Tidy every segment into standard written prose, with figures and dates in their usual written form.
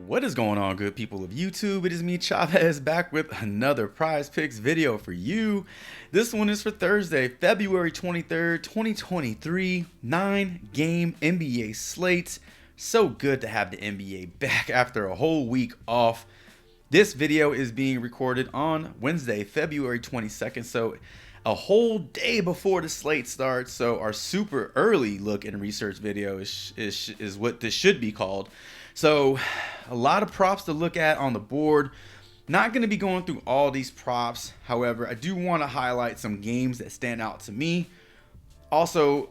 What is going on, good people of YouTube? It is me, Chavez, back with another Prize Picks video for you. This one is for Thursday, February 23rd, 2023, 9-game NBA slate. So good to have the NBA back after a whole week off. This video is being recorded on Wednesday, February 22nd, so a whole day before the slate starts. So our super early look and research video is what this should be called. So a lot of props to look at on the board. Not going to be going through all these props. However, I do want to highlight some games that stand out to me. Also,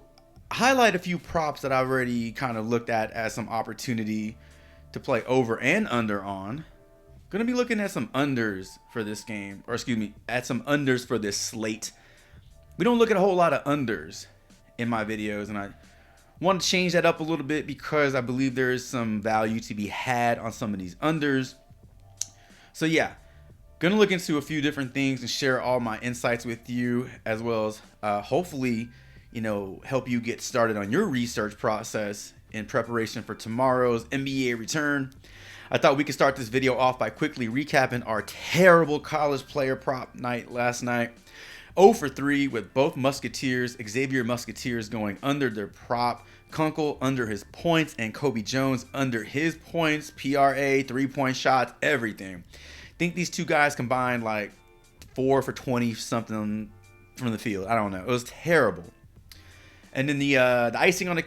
highlight a few props that I've already kind of looked at as some opportunity to play over and under on. Going to be looking at some unders for this game, or excuse me, at some unders for this slate. We don't look at a whole lot of unders in my videos, and I want to change that up a little bit because I believe there is some value to be had on some of these unders. So yeah, going to look into a few different things and share all my insights with you, as well as hopefully, help you get started on your research process in preparation for tomorrow's NBA return. I thought we could start this video off by quickly recapping our terrible college player prop night last night. 0 for 3 with both Musketeers, Xavier Musketeers going under their prop, Kunkel under his points, and Kobe Jones under his points, PRA, 3-point shots, everything. I think these two guys combined like 4 for 20 something from the field. I don't know. It was terrible. And then the icing on the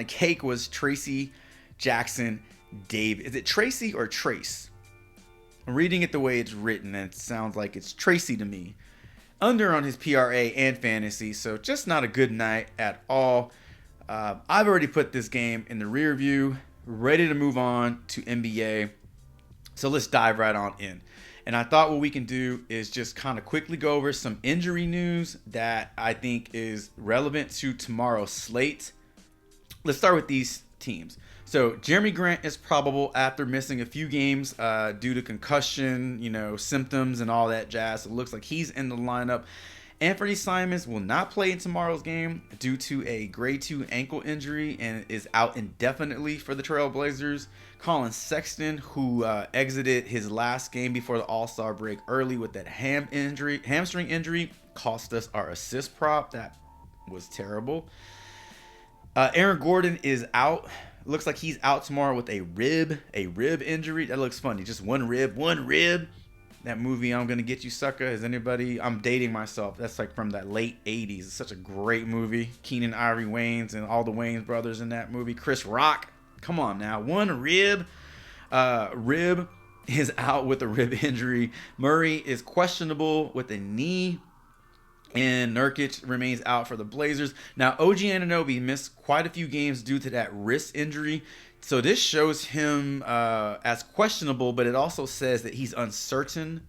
cake was Tracy Jackson Davis. Is it Tracy or Trace? I'm reading it the way it's written, and it sounds like it's Tracy to me. Under on his PRA and fantasy, so just not a good night at all. I've already put this game in the rear view, ready to move on to NBA. So let's dive right on in. And I thought what we can do is just kind of quickly go over some injury news that I think is relevant to tomorrow's slate. Let's start with these teams. So Jeremy Grant is probable after missing a few games due to concussion, symptoms and all that jazz. So it looks like he's in the lineup. Anthony Simons will not play in tomorrow's game due to a grade 2 ankle injury and is out indefinitely for the Trailblazers. Colin Sexton, who exited his last game before the All-Star break early with that hamstring injury, cost us our assist prop. That was terrible. Aaron Gordon is out. Looks like he's out tomorrow with a rib injury. That looks funny. Just one rib. That movie, I'm Gonna Get You Sucker. Is anybody? I'm dating myself. That's like from that late 80s. It's such a great movie. Keenan Ivory Wayans and all the Wayans brothers in that movie. Chris Rock. Come on now. One rib. Rib is out with a rib injury. Murray is questionable with a knee. And Nurkic remains out for the Blazers. Now, OG Anunoby missed quite a few games due to that wrist injury. So this shows him as questionable, but it also says that he's uncertain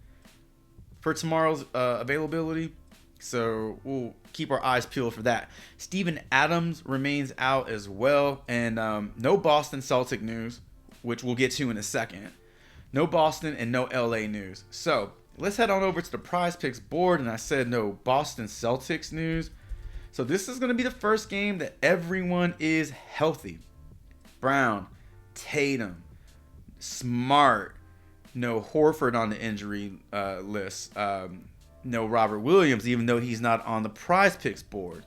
for tomorrow's availability. So we'll keep our eyes peeled for that. Steven Adams remains out as well. And no Boston Celtic news, which we'll get to in a second. No Boston and no LA news. So let's head on over to the Prize Picks board, and I said no Boston Celtics news. So this is going to be the first game that everyone is healthy. Brown, Tatum, Smart, no Horford on the injury list. No Robert Williams, even though he's not on the Prize Picks board.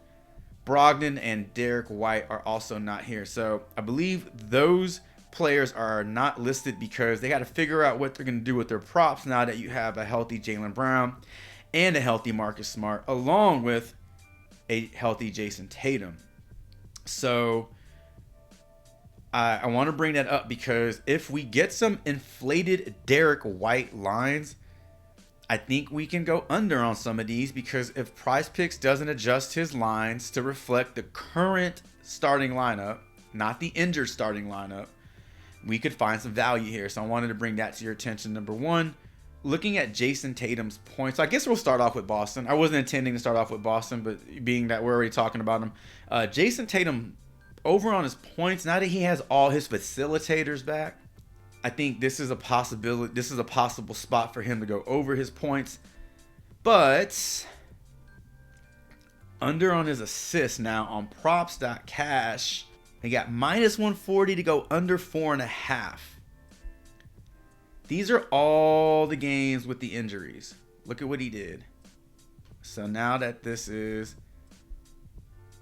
Brogdon and Derek White are also not here. So I believe those players are not listed because they got to figure out what they're going to do with their props now that you have a healthy Jaylen Brown and a healthy Marcus Smart, along with a healthy Jason Tatum. So I want to bring that up because if we get some inflated Derek White lines, I think we can go under on some of these, because if Prize Picks doesn't adjust his lines to reflect the current starting lineup, not the injured starting lineup, we could find some value here. So I wanted to bring that to your attention. Number one, looking at Jason Tatum's points. So I guess we'll start off with Boston. I wasn't intending to start off with Boston, but being that we're already talking about him. Jason Tatum, over on his points, now that he has all his facilitators back, I think this is a possibility. This is a possible spot for him to go over his points. But under on his assists now on props.cash. He got minus 140 to go under 4.5. These are all the games with the injuries. Look at what he did. So now that this is,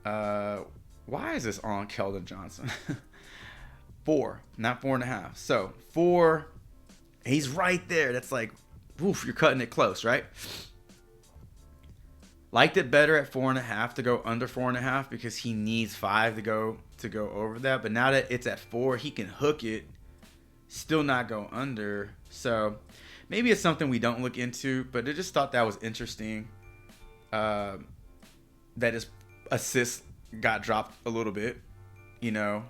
why is this on Keldon Johnson? 4, not 4.5. So 4, he's right there. That's like, oof, you're cutting it close, right? Liked it better at 4.5 to go under 4.5 because he needs 5 to go over that. But now that it's at 4, he can hook it, still not go under. So maybe it's something we don't look into, but I just thought that was interesting. That his assists got dropped a little bit. You know,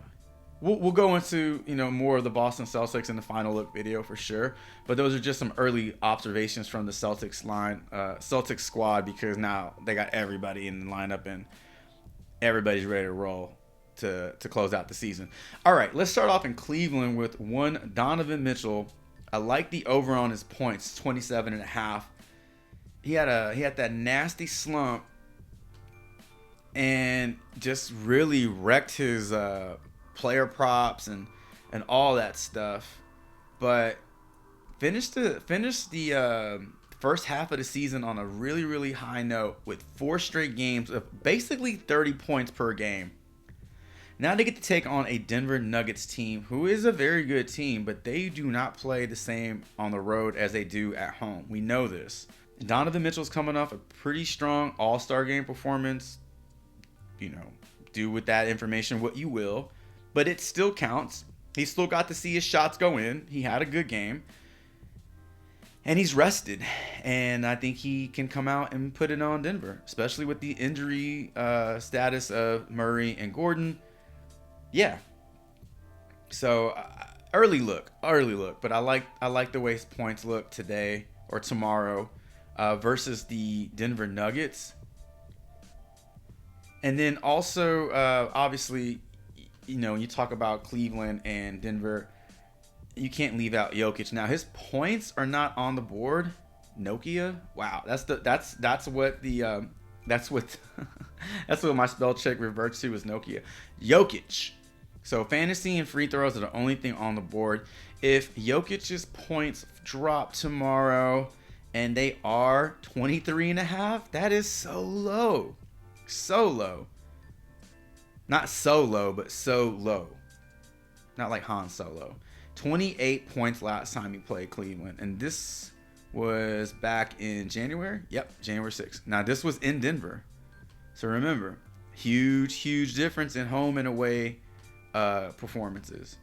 we'll go into, you know, more of the Boston Celtics in the final look video for sure. But those are just some early observations from the Celtics squad, because now they got everybody in the lineup and everybody's ready to roll to close out the season. All right, let's start off in Cleveland with one Donovan Mitchell. I like the over on his points, 27.5. He had that nasty slump and just really wrecked his player props and all that stuff, but finished the first half of the season on a really, really high note with 4 straight games of basically 30 points per game. Now they get to take on a Denver Nuggets team who is a very good team, but they do not play the same on the road as they do at home. We know this. Donovan Mitchell's coming off a pretty strong All-Star game performance. You know, do with that information what you will, but it still counts. He still got to see his shots go in. He had a good game. And he's rested. And I think he can come out and put it on Denver, especially with the injury status of Murray and Gordon. Yeah. So early look. But I like the way his points look today or tomorrow versus the Denver Nuggets. And then also, obviously, you know, when you talk about Cleveland and Denver, you can't leave out Jokic. Now his points are not on the board. Nokia. Wow, that's what that's what my spell check reverts to, is Nokia. Jokic. So fantasy and free throws are the only thing on the board. If Jokic's points drop tomorrow and they are 23.5, that is so low. So low. Not so low, but so low. Not like Han Solo. 28 points last time he played Cleveland. And this was back in January. Yep, January 6th. Now, this was in Denver. So remember, huge difference in home and away performances.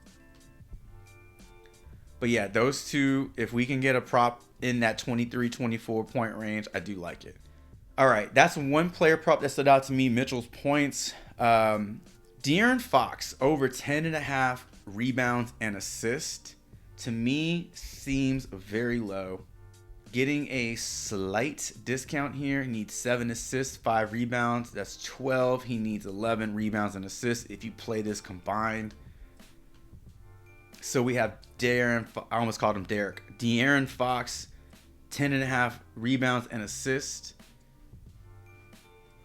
But yeah, those two, if we can get a prop in that 23-24 point range, I do like it. All right, that's one player prop that stood out to me, Mitchell's points. De'Aaron Fox, over 10.5 rebounds and assists, to me seems very low. Getting a slight discount here. He needs 7 assists, 5 rebounds. That's 12. He needs 11 rebounds and assists if you play this combined. So we have I almost called him Derek. De'Aaron Fox, 10.5 rebounds and assists.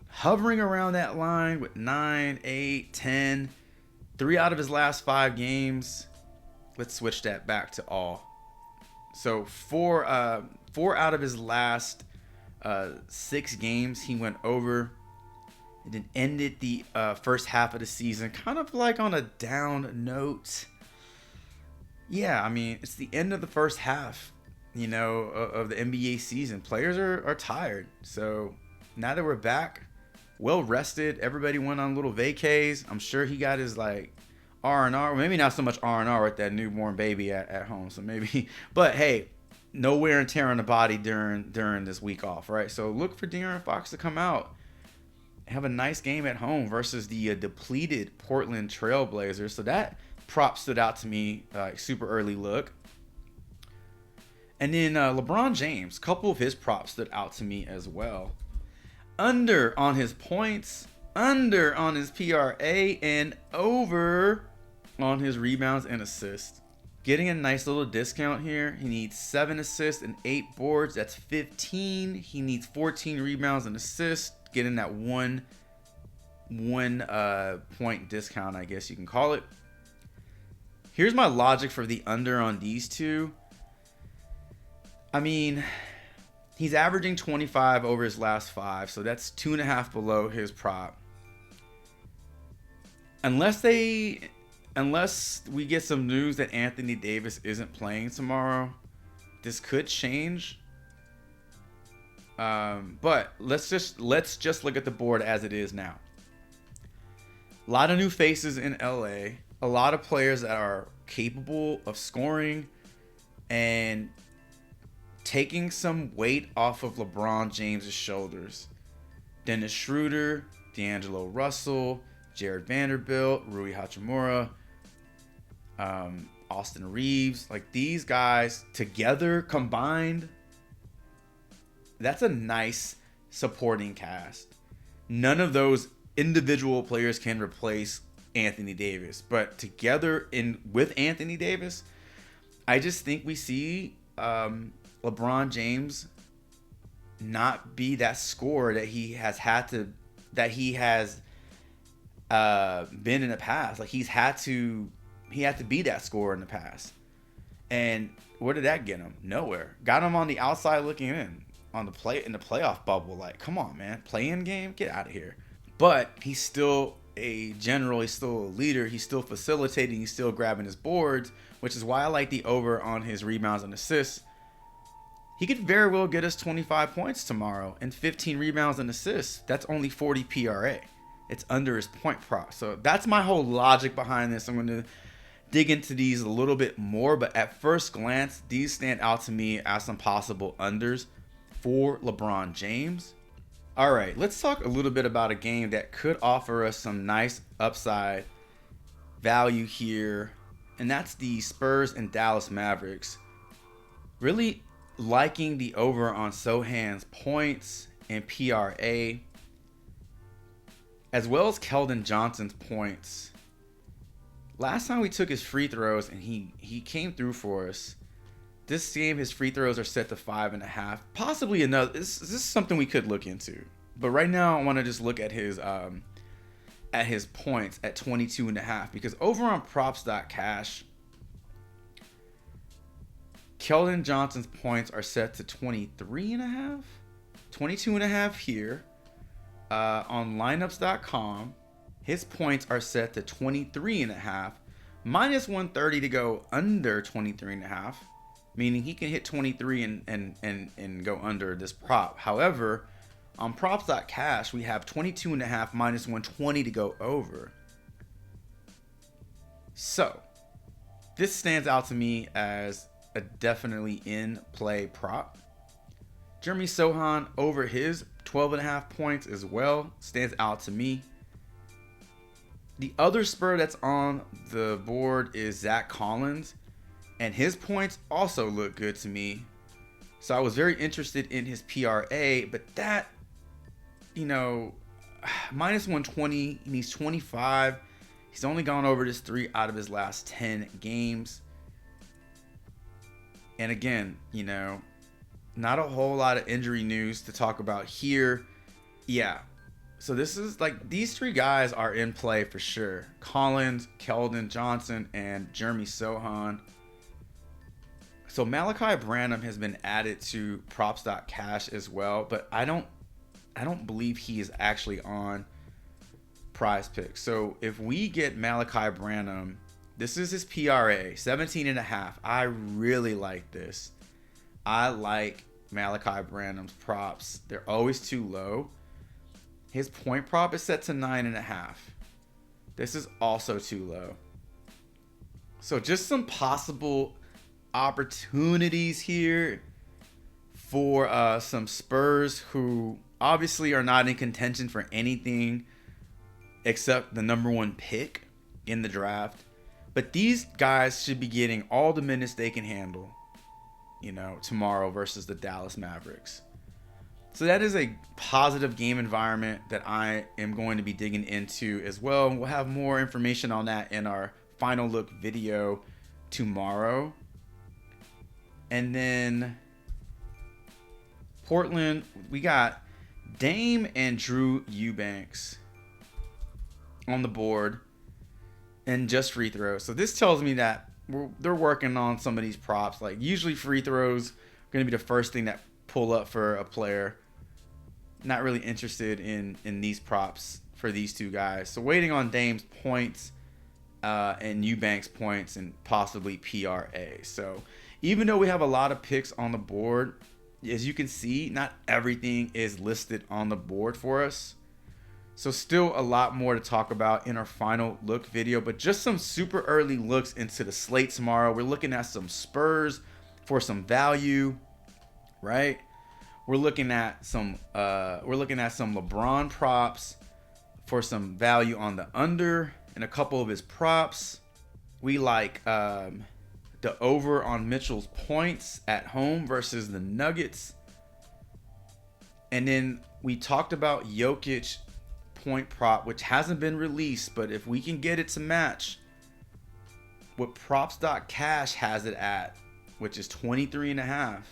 Hovering around that line with 9, 8, 10. 3 out of his last 5 games. Let's switch that back to all. So 4 out of his last 6 games, he went over. And then ended the first half of the season kind of like on a down note. Yeah, I mean, it's the end of the first half, you know, of the NBA season. Players are tired. So now that we're back, well rested, everybody went on little vacays. I'm sure he got his like R&R, maybe not so much R&R with that newborn baby at home. So maybe, but hey, no wear and tear on the body during this week off, right? So look for De'Aaron Fox to come out, have a nice game at home versus the depleted Portland Trail Blazers. So that prop stood out to me, super early look. And then LeBron James, a couple of his props stood out to me as well. Under on his points, under on his PRA, and over on his rebounds and assists. Getting a nice little discount here. He needs 7 assists and 8 boards. That's 15. He needs 14 rebounds and assists. Getting that one point discount, I guess you can call it. Here's my logic for the under on these two. I mean, he's averaging 25 over his last 5, so that's 2.5 below his prop. Unless we get some news that Anthony Davis isn't playing tomorrow, this could change. But let's just look at the board as it is now. A lot of new faces in LA, a lot of players that are capable of scoring and taking some weight off of LeBron James' shoulders. Dennis Schroeder, D'Angelo Russell, Jared Vanderbilt, Rui Hachimura, Austin Reeves. Like, these guys together, combined, that's a nice supporting cast. None of those individual players can replace Anthony Davis, but together with Anthony Davis, I just think we see LeBron James not be that scorer that he has been in the past. Like, he had to be that scorer in the past. And where did that get him? Nowhere. Got him on the outside looking in in the playoff bubble. Like, come on, man. Play-in game? Get out of here. But he's still a general. He's still a leader. He's still facilitating. He's still grabbing his boards, which is why I like the over on his rebounds and assists. He could very well get us 25 points tomorrow and 15 rebounds and assists. That's only 40 PRA. It's under his point prop. So that's my whole logic behind this. I'm going to dig into these a little bit more, but at first glance, these stand out to me as some possible unders for LeBron James. All right, let's talk a little bit about a game that could offer us some nice upside value here, and that's the Spurs and Dallas Mavericks. Really liking the over on Sohan's points and PRA, as well as Keldon Johnson's points. Last time we took his free throws and he came through for us. This game, his free throws are set to 5.5. Possibly another. This is something we could look into. But right now, I want to just look at his points at 22.5, because over on props.cash, Keldon Johnson's points are set to 23.5, 22.5 here. On lineups.com, his points are set to 23.5, minus 130 to go under 23.5, meaning he can hit 23 and go under this prop. However, on props.cash, we have 22.5 minus 120 to go over. So, this stands out to me as a definitely in play prop. Jeremy Sohan over his 12.5 points as well stands out to me. The other Spur that's on the board is Zach Collins, and his points also look good to me. So I was very interested in his PRA, but that, minus 120, he needs 25. He's only gone over this 3 out of his last 10 games. And again, not a whole lot of injury news to talk about here. Yeah. So this is like, these 3 guys are in play for sure. Collins, Keldon Johnson, and Jeremy Sohan. So Malachi Branham has been added to props.cash as well, but I don't believe he is actually on Prizepicks. So if we get Malachi Branham, this is his PRA, 17.5. I really like this. I like Malachi Branham's props. They're always too low. His point prop is set to 9.5. This is also too low. So just some possible opportunities here for some Spurs who obviously are not in contention for anything except the number 1 pick in the draft. But these guys should be getting all the minutes they can handle, tomorrow versus the Dallas Mavericks. So that is a positive game environment that I am going to be digging into as well. We'll have more information on that in our final look video tomorrow. And then Portland, we got Dame and Drew Eubanks on the board and just free throws. So this tells me that they're working on some of these props. Like, usually free throws going to be the first thing that pull up for a player. Not really interested in these props for these two guys. So waiting on Dame's points and Eubanks points and possibly PRA. So even though we have a lot of picks on the board, as you can see, not everything is listed on the board for us. So still a lot more to talk about in our final look video, but just some super early looks into the slate tomorrow. We're looking at some Spurs for some value, right? We're looking at some LeBron props for some value on the under and a couple of his props. We like the over on Mitchell's points at home versus the Nuggets. And then we talked about Jokic point prop, which hasn't been released, but if we can get it to match what props.cash has it at, which is 23.5.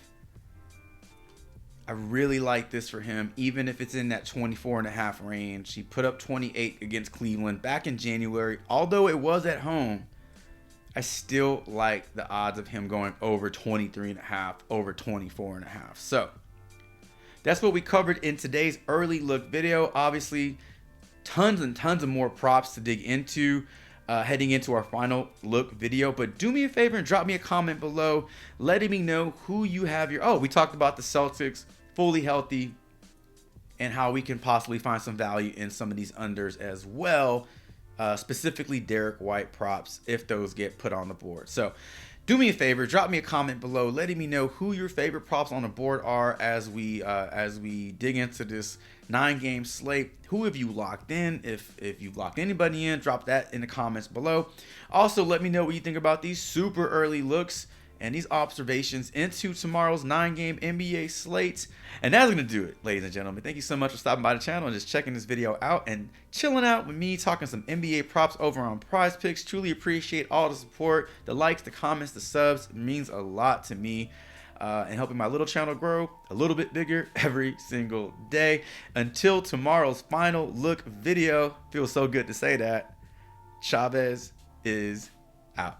I really like this for him, even if it's in that 24.5 range. He put up 28 against Cleveland back in January. Although it was at home, I still like the odds of him going over 23.5, over 24.5. So that's what we covered in today's early look video. Obviously, tons and tons of more props to dig into heading into our final look video. But do me a favor and drop me a comment below letting me know who you have your... Oh, we talked about the Celtics fully healthy and how we can possibly find some value in some of these unders as well. Specifically Derek White props if those get put on the board. So do me a favor, drop me a comment below letting me know who your favorite props on the board are as we dig into this 9-game slate. Who have you locked in? If you've locked anybody in, drop that in the comments below. Also, let me know what you think about these super early looks and these observations into tomorrow's 9-game NBA slate. And that's going to do it, ladies and gentlemen. Thank you so much for stopping by the channel and just checking this video out and chilling out with me, talking some NBA props over on Prizepicks. Truly appreciate all the support, the likes, the comments, the subs. It means a lot to me and helping my little channel grow a little bit bigger every single day. Until tomorrow's final look video, feels so good to say that. Chavez is out.